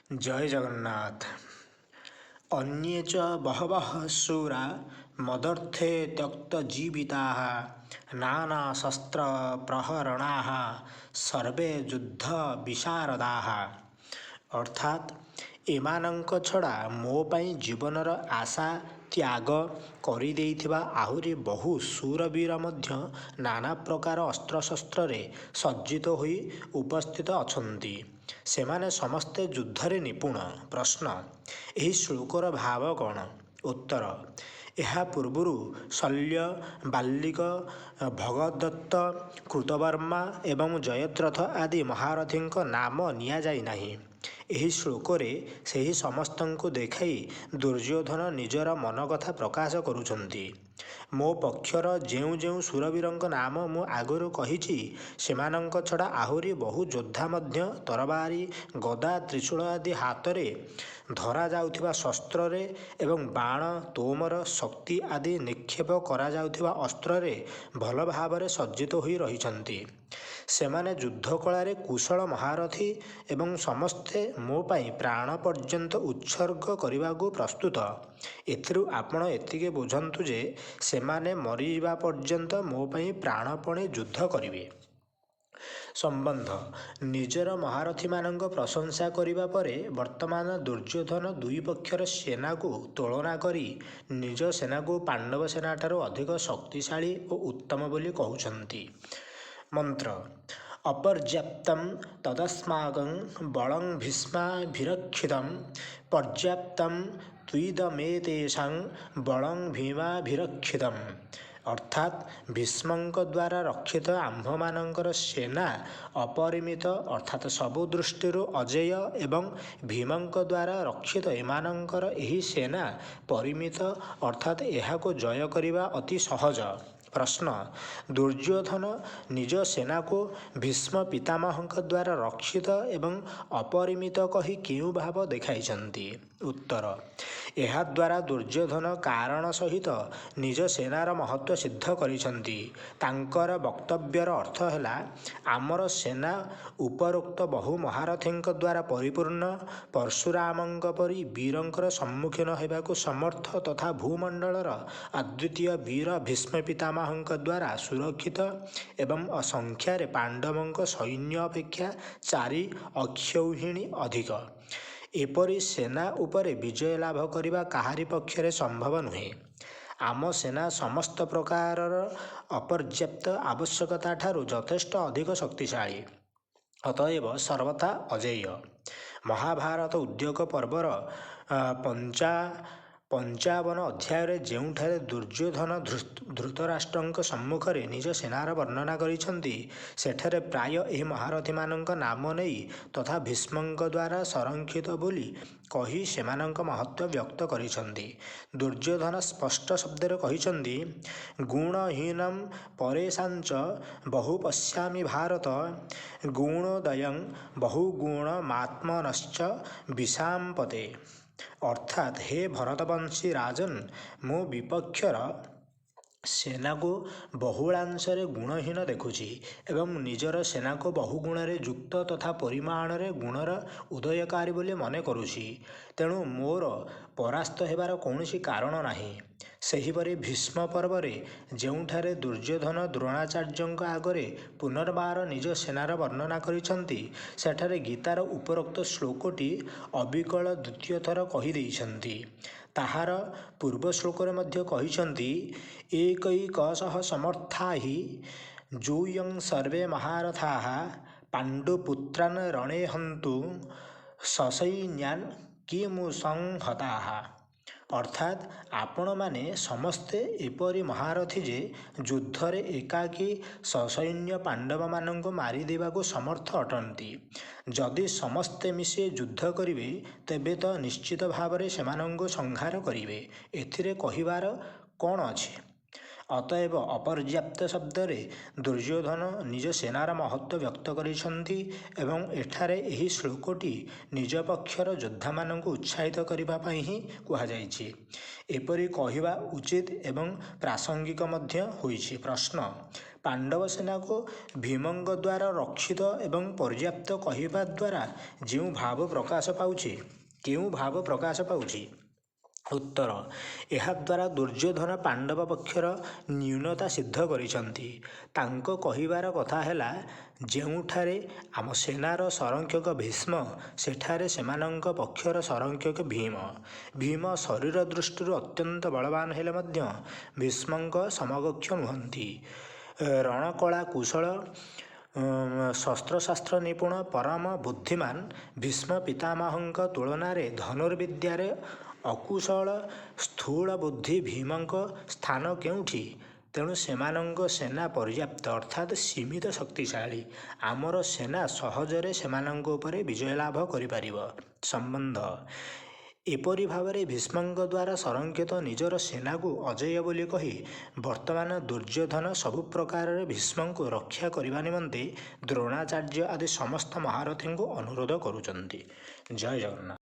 जय जगन्नाथ। अन्ये च बहवः शूरा मदर्थे त्यक्तजीविताः नानाशस्त्रप्रहरणाः सर्वे ଯୁଦ୍ଧବିଶାରଦାः। ଅର୍ଥାତ୍ ଏମାନଙ୍କ ଛଡ଼ା ମୋ ପାଇଁ ଜୀବନର ଆଶା ତ୍ୟାଗ କରିଦେଇଥିବା ଆହୁରି ବହୁ ଶୂରବୀର ମଧ୍ୟ ନାନା ପ୍ରକାର ଅସ୍ତ୍ରଶସ୍ତ୍ରରେ ସଜ୍ଜିତ ହୋଇ ଉପସ୍ଥିତ ଅଛନ୍ତି। ସେମାନେ ସମସ୍ତେ ଯୁଦ୍ଧରେ ନିପୁଣ। ପ୍ରଶ୍ନ, ଏହି ଶ୍ଳୋକର ଭାବ କ'ଣ? ଉତ୍ତର, ଏହା ପୂର୍ବରୁ ଶଲ୍ୟ, ବାଲ୍ଲିକ, ଭଗଦତ୍ତ, କୃତବର୍ମା ଏବଂ ଜୟଦ୍ରଥ ଆଦି ମହାରଥୀଙ୍କ ନାମ ନିଆଯାଇନାହିଁ। ଏହି ଶ୍ଳୋକରେ ସେହି ସମସ୍ତଙ୍କୁ ଦେଖାଇ ଦୁର୍ଯ୍ୟୋଧନ ନିଜର ମନ କଥା ପ୍ରକାଶ କରୁଛନ୍ତି। ମୋ ପକ୍ଷର ଯେଉଁ ଯେଉଁ ଶୂରବୀରଙ୍କ ନାମ ମୁଁ ଆଗରୁ କହିଛି, ସେମାନଙ୍କ ଛଡ଼ା ଆହୁରି ବହୁ ଯୋଦ୍ଧା ମଧ୍ୟ ତରବାରୀ, ଗଦା, ତ୍ରିଶୂଳ ଆଦି ହାତରେ ଧରାଯାଉଥିବା ଶସ୍ତ୍ରରେ ଏବଂ ବାଣ, ତୋମର, ଶକ୍ତି ଆଦି ନିକ୍ଷେପ କରାଯାଉଥିବା ଅସ୍ତ୍ରରେ ଭଲ ଭାବରେ ସଜ୍ଜିତ ହୋଇ ରହିଛନ୍ତି। ସେମାନେ ଯୁଦ୍ଧ କଳାରେ କୁଶଳ ମହାରଥୀ ଏବଂ ସମସ୍ତେ ମୋ ପାଇଁ ପ୍ରାଣ ପର୍ଯ୍ୟନ୍ତ ଉତ୍ସର୍ଗ କରିବାକୁ ପ୍ରସ୍ତୁତ। ଏଥିରୁ ଆପଣ ଏତିକି ବୁଝନ୍ତୁ ଯେ ସେମାନେ ମରିଯିବା ପର୍ଯ୍ୟନ୍ତ ମୋ ପାଇଁ ପ୍ରାଣପଣେ ଯୁଦ୍ଧ କରିବେ। ସମ୍ବନ୍ଧ, ନିଜର ମହାରଥୀମାନଙ୍କ ପ୍ରଶଂସା କରିବା ପରେ ବର୍ତ୍ତମାନ ଦୁର୍ଯ୍ୟୋଧନ ଦୁଇ ପକ୍ଷର ସେନାକୁ ତୁଳନା କରି ନିଜ ସେନାକୁ ପାଣ୍ଡବ ସେନାଠାରୁ ଅଧିକ ଶକ୍ତିଶାଳୀ ଓ ଉତ୍ତମ ବୋଲି କହୁଛନ୍ତି। ମନ୍ତ୍ର, ଅପର୍ଯ୍ୟାପ୍ତଂ ତଦସ୍ମାକଂ ବଳଂ ଭୀଷ୍ମାଭିରକ୍ଷିତଂ ପର୍ଯ୍ୟାପ୍ତଂ ତ୍ୱଇଦମେତେଷାଂ ବଳଂ ଭୀମାଭିରକ୍ଷିତଂ। ଅର୍ଥାତ୍ ଭୀଷ୍ମଙ୍କ ଦ୍ୱାରା ରକ୍ଷିତ ଆମ୍ଭମାନଙ୍କର ସେନା ଅପରିମିତ ଅର୍ଥାତ୍ ସବୁ ଦୃଷ୍ଟିରୁ ଅଜେୟ ଏବଂ ଭୀମଙ୍କ ଦ୍ୱାରା ରକ୍ଷିତ ଏମାନଙ୍କର ଏହି ସେନା ପରିମିତ ଅର୍ଥାତ୍ ଏହାକୁ ଜୟ କରିବା ଅତି ସହଜ। ପ୍ରଶ୍ନ, ଦୁର୍ଯ୍ୟୋଧନ ନିଜ ସେନାକୁ ଭୀଷ୍ମ ପିତାମହଙ୍କ ଦ୍ୱାରା ରକ୍ଷିତ ଏବଂ ଅପରିମିତ କହି କେଉଁ ଭାବ ଦେଖାଇଛନ୍ତି? ଉତ୍ତର, ଏହାଦ୍ୱାରା ଦୁର୍ଯ୍ୟୋଧନ କାରଣ ସହିତ ନିଜ ସେନାର ମହତ୍ତ୍ୱ ସିଦ୍ଧ କରିଛନ୍ତି। ତାଙ୍କର ବକ୍ତବ୍ୟର ଅର୍ଥ ହେଲା, ଆମର ସେନା ଉପରୋକ୍ତ ବହୁ ମହାରଥୀଙ୍କ ଦ୍ୱାରା ପରିପୂର୍ଣ୍ଣ। ପରଶୁରାମଙ୍କ ପରି ବୀରଙ୍କର ସମ୍ମୁଖୀନ ହେବାକୁ ସମର୍ଥ ତଥା ଭୂମଣ୍ଡଳର ଅଦ୍ୱିତୀୟ ବୀର ଭୀଷ୍ମ ପିତାମହଙ୍କ ଦ୍ୱାରା ସୁରକ୍ଷିତ ଏବଂ ସଂଖ୍ୟାରେ ପାଣ୍ଡବଙ୍କ ସୈନ୍ୟ ଅପେକ୍ଷା 4 ଅକ୍ଷୌହିଣୀ ଅଧିକ। ଏପରି ସେନା ଉପରେ ବିଜୟ ଲାଭ କରିବା କାହାରି ପକ୍ଷରେ ସମ୍ଭବ ନୁହେଁ। ଆମ ସେନା ସମସ୍ତ ପ୍ରକାରର ଅପର୍ଯ୍ୟାପ୍ତ ଆବଶ୍ୟକତାଠାରୁ ଯଥେଷ୍ଟ ଅଧିକ ଶକ୍ତିଶାଳୀ, ଅତଏବ ସର୍ବଥା ଅଜେୟ। ମହାଭାରତ ଉଦ୍ୟୋଗ ପର୍ବର 55 ଅଧ୍ୟାୟରେ ଯେଉଁଠାରେ ଦୁର୍ଯ୍ୟୋଧନ ଧୃତରାଷ୍ଟ୍ରଙ୍କ ସମ୍ମୁଖରେ ନିଜ ସେନାର ବର୍ଣ୍ଣନା କରିଛନ୍ତି, ସେଠାରେ ପ୍ରାୟ ଏହି ମହାରଥୀମାନଙ୍କ ନାମ ନେଇ ତଥା ଭୀଷ୍ମଙ୍କ ଦ୍ୱାରା ସଂରକ୍ଷିତ ବୋଲି କହି ସେମାନଙ୍କ ମହତ୍ତ୍ୱ ବ୍ୟକ୍ତ କରିଛନ୍ତି। ଦୁର୍ଯ୍ୟୋଧନ ସ୍ପଷ୍ଟ ଶବ୍ଦରେ କହିଛନ୍ତି, ଗୁଣହୀନଂ ପରେଷାଞ୍ଚ ବହୁ ପଶ୍ୟାମି ଭାରତ ଗୁଣୋଦୟଂ ବହୁଗୁଣମାତ୍ମନଶ୍ଚ ବିଶାମ୍ପତେ। ଅର୍ଥାତ୍, ହେ ଭରତବଂଶୀ ରାଜନ୍, ମୋ ବିପକ୍ଷର ସେନାକୁ ବହୁଳାଂଶରେ ଗୁଣହୀନ ଦେଖୁଛି ଏବଂ ନିଜର ସେନାକୁ ବହୁଗୁଣରେ ଯୁକ୍ତ ତଥା ପରିମାଣରେ ଗୁଣର ଉଦୟକାରୀ ବୋଲି ମନେ କରୁଛି। ତେଣୁ ମୋର ପରାସ୍ତ ହେବାର କୌଣସି କାରଣ ନାହିଁ। ସେହିପରି ଭୀଷ୍ମ ପର୍ବରେ ଯେଉଁଠାରେ ଦୁର୍ଯ୍ୟୋଧନ ଦ୍ରୋଣାଚାର୍ଯ୍ୟଙ୍କ ଆଗରେ ପୁନର୍ବାର ନିଜ ସେନାର ବର୍ଣ୍ଣନା କରିଛନ୍ତି, ସେଠାରେ ଗୀତାର ଉପରୋକ୍ତ ଶ୍ଳୋକଟି ଅବିକଳ ଦ୍ୱିତୀୟ ଥର କହିଦେଇଛନ୍ତି। ତାହାର ପୂର୍ବ ଶ୍ଳୋକରେ ମଧ୍ୟ କହିଛନ୍ତି, ଏକୈକଶଃ ସମର୍ଥାଃ ୟୂୟଂ ସର୍ବେ ମହାରଥାଃ ପାଣ୍ଡୁପୁତ୍ରାନ୍ ରଣେ ହନ୍ତୁ ସସୈନ୍ୟାନ୍ କିମୁଷଂ ହତାଃ। ଅର୍ଥାତ୍, ଆପଣମାନେ ସମସ୍ତେ ଏପରି ମହାରଥୀ ଯେ ଯୁଦ୍ଧରେ ଏକାକୀ ସସୈନ୍ୟ ପାଣ୍ଡବମାନଙ୍କୁ ମାରିଦେବାକୁ ସମର୍ଥ ଅଟନ୍ତି। ଯଦି ସମସ୍ତେ ମିଶି ଯୁଦ୍ଧ କରିବେ, ତେବେ ତ ନିଶ୍ଚିତ ଭାବରେ ସେମାନଙ୍କୁ ସଂହାର କରିବେ। ଏଥିରେ କହିବାର କ'ଣ ଅଛି? ଅତଏବ ଅପର୍ଯ୍ୟାପ୍ତ ଶବ୍ଦରେ ଦୁର୍ଯ୍ୟୋଧନ ନିଜ ସେନାର ମହତ୍ତ୍ୱ ବ୍ୟକ୍ତ କରିଛନ୍ତି ଏବଂ ଏଠାରେ ଏହି ଶ୍ଲୋକଟି ନିଜ ପକ୍ଷର ଯୋଦ୍ଧାମାନଙ୍କୁ ଉତ୍ସାହିତ କରିବା ପାଇଁ ହିଁ କୁହାଯାଇଛି। ଏପରି କହିବା ଉଚିତ ଏବଂ ପ୍ରାସଙ୍ଗିକ ମଧ୍ୟ ହୋଇଛି। ପ୍ରଶ୍ନ, ପାଣ୍ଡବ ସେନାକୁ ଭୀମଙ୍କ ଦ୍ୱାରା ରକ୍ଷିତ ଏବଂ ପର୍ଯ୍ୟାପ୍ତ କହିବା ଦ୍ୱାରା ଯେଉଁ ଭାବ ପ୍ରକାଶ ପାଉଛି, କେଉଁ ଭାବ ପ୍ରକାଶ ପାଉଛି? ଉତ୍ତର, ଏହାଦ୍ୱାରା ଦୁର୍ଯ୍ୟୋଧନ ପାଣ୍ଡବ ପକ୍ଷର ନ୍ୟୁନତା ସିଦ୍ଧ କରିଛନ୍ତି। ତାଙ୍କ କହିବାର କଥା ହେଲା, ଯେଉଁଠାରେ ଆମ ସେନାର ସଂରକ୍ଷକ ଭୀଷ୍ମ, ସେଠାରେ ସେମାନଙ୍କ ପକ୍ଷର ସଂରକ୍ଷକ ଭୀମ। ଭୀମ ଶରୀର ଦୃଷ୍ଟିରୁ ଅତ୍ୟନ୍ତ ବଳବାନ ହେଲେ ମଧ୍ୟ ଭୀଷ୍ମଙ୍କ ସମକକ୍ଷ ନୁହନ୍ତି। ରଣକଳା କୁଶଳ, ଶସ୍ତ୍ରଶାସ୍ତ୍ର ନିପୁଣ, ପରମ ବୁଦ୍ଧିମାନ ଭୀଷ୍ମ ପିତାମହଙ୍କ ତୁଳନାରେ ଧନୁର୍ବିଦ୍ୟାରେ ଅକୁଶଳ ସ୍ଥୂଳ ବୁଦ୍ଧି ଭୀମଙ୍କ ସ୍ଥାନ କେଉଁଠି? ତେଣୁ ସେମାନଙ୍କ ସେନା ପର୍ଯ୍ୟାପ୍ତ ଅର୍ଥାତ୍ ସୀମିତ ଶକ୍ତିଶାଳୀ। ଆମର ସେନା ସହଜରେ ସେମାନଙ୍କ ଉପରେ ବିଜୟ ଲାଭ କରିପାରିବ। ସମ୍ବନ୍ଧ, ଏପରି ଭାବରେ ଭୀଷ୍ମଙ୍କ ଦ୍ୱାରା ସଂରକ୍ଷିତ ନିଜର ସେନାକୁ ଅଜେୟ ବୋଲି କହି ବର୍ତ୍ତମାନ ଦୁର୍ଯ୍ୟୋଧନ ସବୁ ପ୍ରକାରରେ ଭୀଷ୍ମଙ୍କୁ ରକ୍ଷା କରିବା ନିମନ୍ତେ ଦ୍ରୋଣାଚାର୍ଯ୍ୟ ଆଦି ସମସ୍ତ ମହାରଥୀଙ୍କୁ ଅନୁରୋଧ କରୁଛନ୍ତି। ଜୟ ଜଗନ୍ନାଥ।